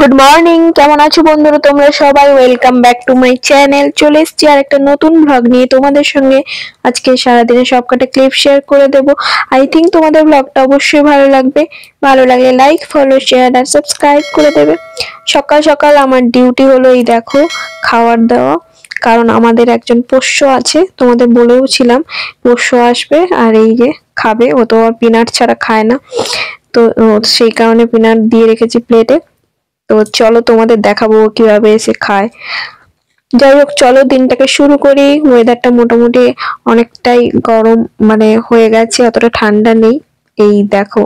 Good morning, কেমন আছো বন্ধুরা তোমরা সবাই? Welcome back to my channel. চলে এসেছি আর একটা নতুন ব্লগ নিয়ে তোমাদের সঙ্গে। আজকে সারাদিনে সবকটা ক্লিপ শেয়ার করে দেবো। আই থিঙ্ক তোমাদের ব্লগটা অবশ্যই ভালো লাগবে। ভালো লাগলে লাইক, ফলো, শেয়ার আর সাবস্ক্রাইব করে দেবে। সকাল সকাল আমার ডিউটি হলো এই দেখো খাবার দেওয়া, কারণ আমাদের একজন পোষ্য আছে, তোমাদের বলেও ছিলাম পোষ্য আসবে আর এই যে খাবে। ও তো আর পিনাট ছাড়া খায় না, তো সেই কারণে পিনাট দিয়ে রেখেছি প্লেটে। তো চলো তোমাদের দেখাবো কিভাবে এসে খায়। যাই হোক, চলো দিনটাকে শুরু করি। ওয়েদারটা মোটামুটি অনেকটাই গরম মানে হয়ে গেছে, অতটা ঠান্ডা নেই। এই দেখো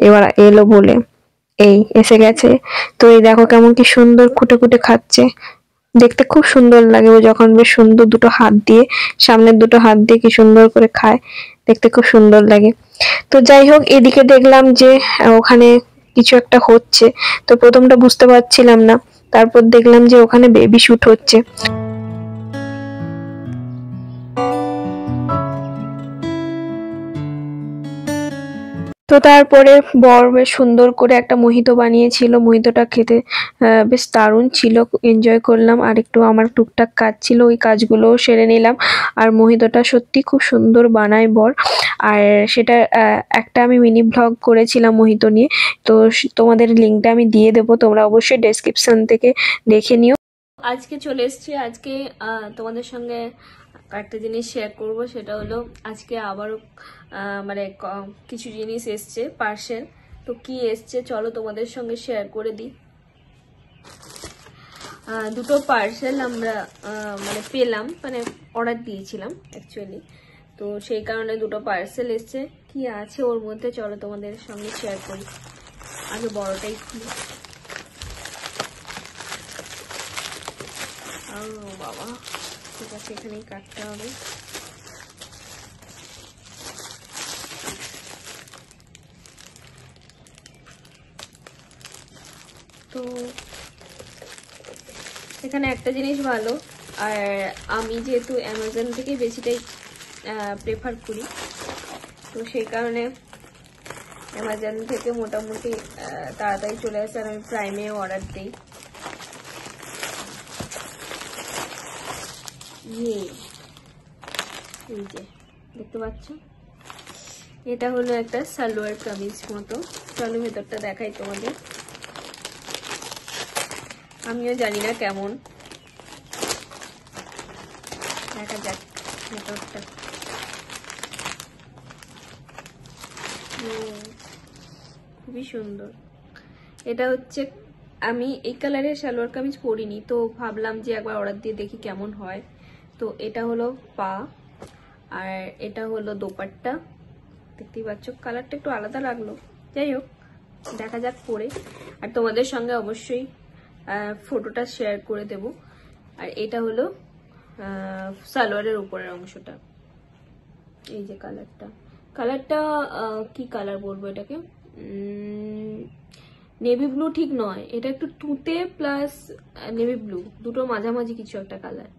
এবার এলো বলে এই এসে গেছে। তো এই দেখো কেমন কি সুন্দর খুঁটে খুঁটে খাচ্ছে, দেখতে খুব সুন্দর লাগে। ও যখন বেশ সুন্দর দুটো হাত দিয়ে, সামনের দুটো হাত দিয়ে কি সুন্দর করে খায়, দেখতে খুব সুন্দর লাগে। তো যাই হোক, এদিকে দেখলাম যে ওখানে কিছু একটা হচ্ছে। তো প্রথমটা বুঝতে পারছিলাম না, তারপর দেখলাম যে ওখানে বেবি শুট হচ্ছে। তো তারপরে বর বেশ সুন্দর করে একটা মোহিতো বানিয়েছিল। মোহিতোটা খেতে বেশ দারুণ ছিল, এনজয় করলাম। আর একটু আমার টুকটাক কাজ ছিল, ওই কাজগুলোও সেরে নিলাম। আর মোহিতোটা সত্যি খুব সুন্দর বানায় বর। আর সেটা একটা আমি মিনি ব্লগ করেছিলাম মোহিতো নিয়ে, তো তোমাদের লিঙ্কটা আমি দিয়ে দেবো, তোমরা অবশ্যই ডেসক্রিপশন থেকে দেখে নিও। আজকে চলে এসেছি, আজকে তোমাদের সঙ্গে একটা জিনিস শেয়ার করব। সেটা হলো আজকে আবারও মানে কিছু জিনিস এসছে পার্সেল। তো কি এসছে চলো তোমাদের সঙ্গে শেয়ার করে দিই। দুটো পার্সেল আমরা মানে পেলাম, মানে অর্ডার দিয়েছিলাম অ্যাকচুয়ালি। তো সেই কারণে দুটো পার্সেল এসছে। কি আছে ওর মধ্যে চলো তোমাদের সঙ্গে শেয়ার করি। আগে বড়টাই খুলি। ও বাবা, ঠিক আছে, এখানেই কাটতে হবে। তো এখানে একটা জিনিস ভালো, আর আমি যেহেতু অ্যামাজন থেকে বেশিটাই প্রেফার করি, তো সেই কারণে অ্যামাজন থেকে মোটামুটি তাড়াতাড়ি চলে আসে। আর আমি প্রাইমেও অর্ডার দিই। এই যে দেখতে পাচ্ছ, এটা হলো একটা সালোয়ার কামিজ মতো। চলো ভেতরটা দেখাই তোমাদের। আমিও জানি না কেমন, দেখা যাক ভেতরটা। খুবই সুন্দর। এটা হচ্ছে, আমি এই কালারের সালোয়ার কামিজ পরিনি, তো ভাবলাম যে একবার অর্ডার দিয়ে দেখি কেমন হয়। তো এটা হলো পা, আর এটা হলো দোপাট্টা। দেখতেই পাচ্ছ কালারটা একটু আলাদা লাগলো, যাই হোক দেখা যাক পরে। আর তোমাদের সঙ্গে অবশ্যই ফটোটা শেয়ার করে দেব। আর এটা হলো সালোয়ারের উপরের অংশটা। এই যে কালারটা কি কালার বলবো এটাকে, নেভি ব্লু ঠিক নয়, এটা একটু তুঁতে প্লাস নেভি ব্লু, দুটো মাঝামাঝি কিছু একটা কালার।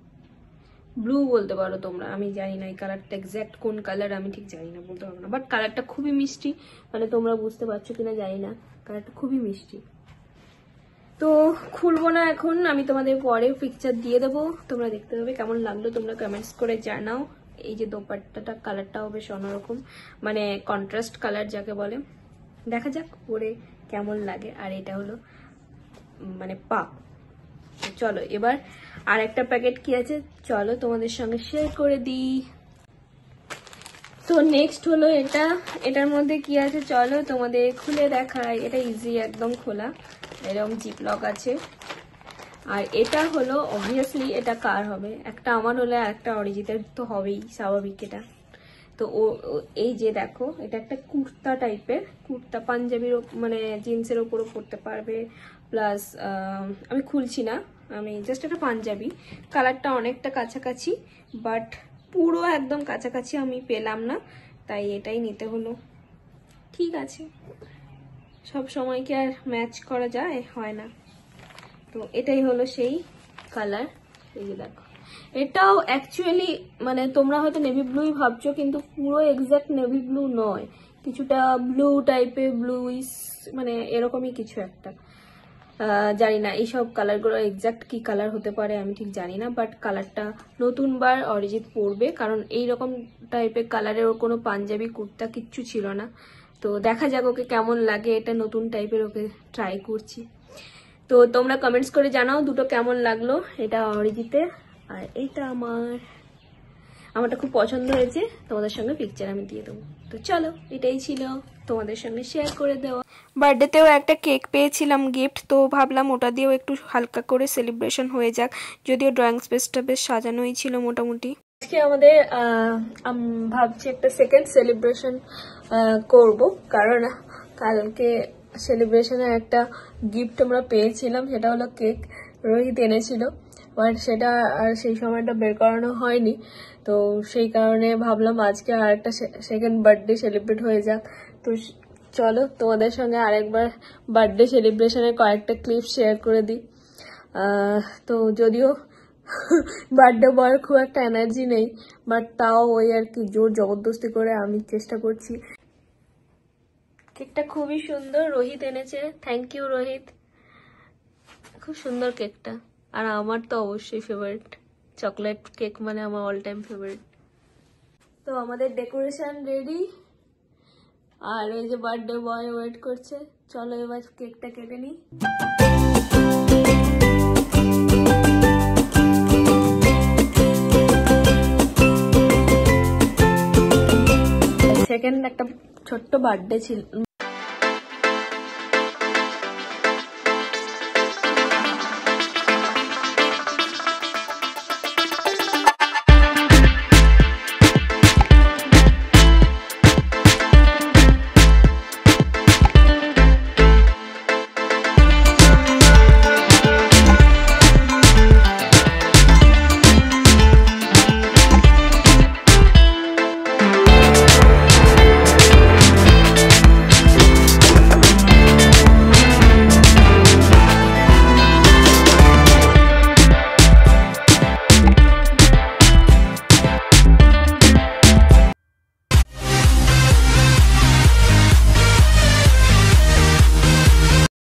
ব্লু বলতে পারো তোমরা, আমি জানি না এই কালারটা এক্স্যাক্ট কোন কালার, আমি ঠিক জানি না, বলতে পারবো না। বাট কালারটা খুবই মিষ্টি, মানে তোমরা বুঝতে পারছো কিনা জানি না, কালারটা খুবই মিষ্টি। তো খুলবো না এখন, আমি তোমাদের পরে পিকচার দিয়ে দেবো, তোমরা দেখতে পাবে কেমন লাগলো, তোমরা কমেন্টস করে জানাও। এই যে দোপাট্টাটা, কালারটাও বেশ অন্যরকম, মানে কন্ট্রাস্ট কালার যাকে বলে। দেখা যাক পরে কেমন লাগে। আর এটা হলো মানে পা। চলো এবার আর একটা প্যাকেট কি আছে চলো তোমাদের সঙ্গে শেয়ার করে দিই। তো নেক্সট হলো এটা, এটার মধ্যে কি আছে চলো তোমাদের খুলে দেখাই। এটা ইজি একদম খোলা, এরকম জিপ লক আছে। আর এটা হলো অবভিয়াসলি এটা কার হবে, একটা আমার হলে আর একটা অরিজিতের তো হবেই, স্বাভাবিক এটা। তো এই যে দেখো, এটা একটা কুর্তা টাইপের, কুর্তা পাঞ্জাবির মানে জিন্সের ওপরও পরতে পারবে। প্লাস আমি খুলছি না, আমি জাস্ট একটা পাঞ্জাবি। কালারটা অনেকটা কাছাকাছি, বাট পুরো একদম কাছাকাছি আমি পেলাম না, তাই এটাই নিতে হলো। ঠিক আছে, সব সময় কি আর ম্যাচ করা যায়, হয় না। তো এটাই হলো সেই কালার। এই যে দেখো, এটাও অ্যাকচুয়ালি মানে তোমরা হয়তো নেভি ব্লুই ভাবছো, কিন্তু পুরো এক্সাক্ট নেভি ব্লু নয়, কিছুটা ব্লু টাইপের, ব্লুইস মানে এরকমই কিছু একটা। জানি না এইসব কালারগুলো এক্সাক্ট কি কালার হতে পারে আমি ঠিক জানি না, বাট কালারটা নতুনবার অরিজিৎ পরবে, কারণ এইরকম টাইপের কালারের ওর কোনো পাঞ্জাবি কুর্তা কিচ্ছু ছিল না। তো দেখা যাক ওকে কেমন লাগে, এটা নতুন টাইপের ওকে ট্রাই করছি। তো তোমরা কমেন্টস করে জানাও দুটো কেমন লাগলো। এটা অরিজিতের আর এইটা আমারটা খুব পছন্দ হয়েছে, তোমাদের সঙ্গে পিকচার আমি দিয়ে দেবো। তো চলো, এটাই ছিল তোমাদের সঙ্গে শেয়ার করে দেওয়া। বার্থডেতেও একটা কেক পেয়েছিলাম গিফট, তো ভাবলাম ওটা দিয়েও একটু হালকা করে সেলিব্রেশন হয়ে যাক, যদিও ড্রয়িং স্পেসটা বেশ সাজানোই ছিল মোটামুটি। আজকে আমাদের ভাবছি একটা সেকেন্ড সেলিব্রেশন করব, কারণ কালকে সেলিব্রেশনে একটা গিফট আমরা পেয়েছিলাম, সেটা হলো কেক। রোহিত এনেছিল, বাট সেটা আর সেই সময়টা বের করানো হয়নি, তো সেই কারণে ভাবলাম আজকে আর একটা সেকেন্ড বার্থডে সেলিব্রেট হয়ে যাক। তো চলো তোমাদের সঙ্গে আরেকবার বার্থডে সেলিব্রেশনের কয়েকটা ক্লিপ শেয়ার করে দিই। তো যদিও বার্থডে বয়ের খুব একটা এনার্জি নেই, বাট তাও ওই আর কি জোর জবরদস্তি করে আমি চেষ্টা করছি। কেকটা খুবই সুন্দর, রোহিত এনেছে, থ্যাংক ইউ রোহিত। খুব সুন্দর কেকটা, আর আমার তো অবশ্যই ফেভারিট, চকলেট কেক মানে আমার অল টাইম ফেভারিট। তো আমাদের ডেকোরেশন রেডি, আর এই যে বার্থডে বয় ওয়েট করছে। চলো এবার কেকটা কেটে নিই। সেকেন্ড একটা ছোট্ট বার্থডে ছিল,